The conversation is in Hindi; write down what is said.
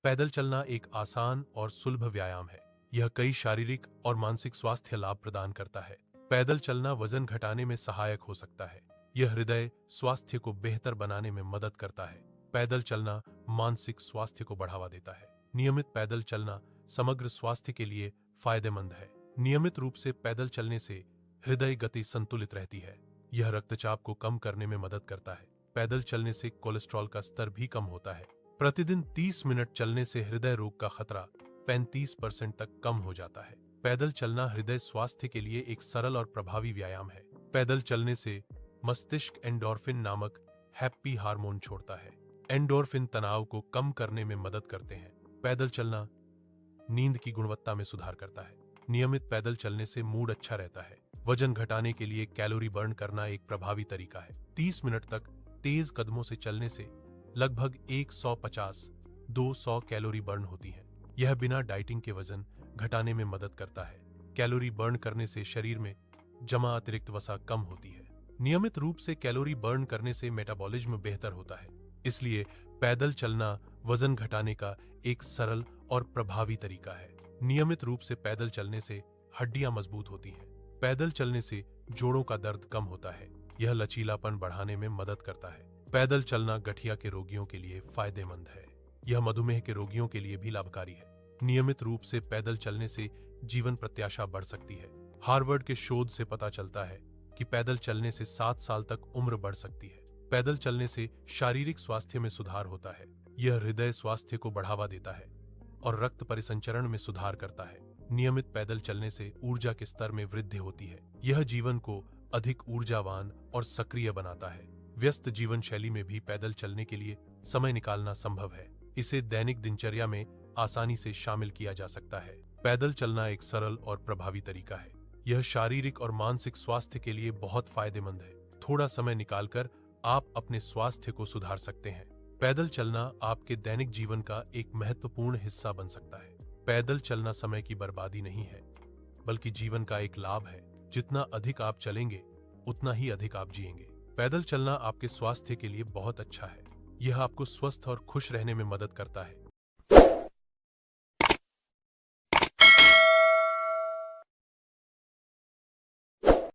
पैदल चलना एक आसान और सुलभ व्यायाम है। यह कई शारीरिक और मानसिक स्वास्थ्य लाभ प्रदान करता है। पैदल चलना वजन घटाने में सहायक हो सकता है। यह हृदय स्वास्थ्य को बेहतर बनाने में मदद करता है। पैदल चलना मानसिक स्वास्थ्य को बढ़ावा देता है। नियमित पैदल चलना समग्र स्वास्थ्य के लिए फायदेमंद है। नियमित रूप से पैदल चलने से हृदय गति संतुलित रहती है। यह रक्तचाप को कम करने में मदद करता है। पैदल चलने से कोलेस्ट्रॉल का स्तर भी कम होता है। प्रतिदिन 30 मिनट चलने से हृदय रोग का खतरा 35% तक कम हो जाता है। पैदल चलना हृदय स्वास्थ्य के लिए एक सरल और प्रभावी व्यायाम है। पैदल चलने से मस्तिष्क एंडोर्फिन नामक हैप्पी हार्मोन छोड़ता है। एंडोर्फिन तनाव को कम करने में मदद करते हैं। पैदल चलना नींद की गुणवत्ता में सुधार करता है। नियमित पैदल चलने से मूड अच्छा रहता है। वजन घटाने के लिए कैलोरी बर्न करना एक प्रभावी तरीका है। 30 मिनट तक तेज कदमों से चलने से लगभग 150-200 कैलोरी बर्न होती है। यह बिना डाइटिंग के वजन घटाने में मदद करता है। कैलोरी बर्न करने से शरीर में जमा अतिरिक्त वसा कम होती है। नियमित रूप से कैलोरी बर्न करने से मेटाबॉलिज्म बेहतर होता है। इसलिए पैदल चलना वजन घटाने का एक सरल और प्रभावी तरीका है। नियमित रूप से पैदल चलने से हड्डियां मजबूत होती हैं। पैदल चलने से जोड़ों का दर्द कम होता है। यह लचीलापन बढ़ाने में मदद करता है। पैदल चलना गठिया के रोगियों के लिए फायदेमंद है। यह मधुमेह के रोगियों के लिए भी लाभकारी है। नियमित रूप से पैदल चलने से जीवन प्रत्याशा बढ़ सकती है। हार्वर्ड के शोध से पता चलता है कि पैदल चलने से 7 साल तक उम्र बढ़ सकती है। पैदल चलने से शारीरिक स्वास्थ्य में सुधार होता है। यह हृदय स्वास्थ्य को बढ़ावा देता है और रक्त परिसंचरण में सुधार करता है। नियमित पैदल चलने से ऊर्जा के स्तर में वृद्धि होती है। यह जीवन को अधिक ऊर्जावान और सक्रिय बनाता है। व्यस्त जीवन शैली में भी पैदल चलने के लिए समय निकालना संभव है। इसे दैनिक दिनचर्या में आसानी से शामिल किया जा सकता है। पैदल चलना एक सरल और प्रभावी तरीका है। यह शारीरिक और मानसिक स्वास्थ्य के लिए बहुत फायदेमंद है। थोड़ा समय निकालकर आप अपने स्वास्थ्य को सुधार सकते हैं। पैदल चलना आपके दैनिक जीवन का एक महत्वपूर्ण हिस्सा बन सकता है। पैदल चलना समय की बर्बादी नहीं है, बल्कि जीवन का एक लाभ है। जितना अधिक आप चलेंगे, उतना ही अधिक आप जिएंगे। पैदल चलना आपके स्वास्थ्य के लिए बहुत अच्छा है। यह आपको स्वस्थ और खुश रहने में मदद करता है।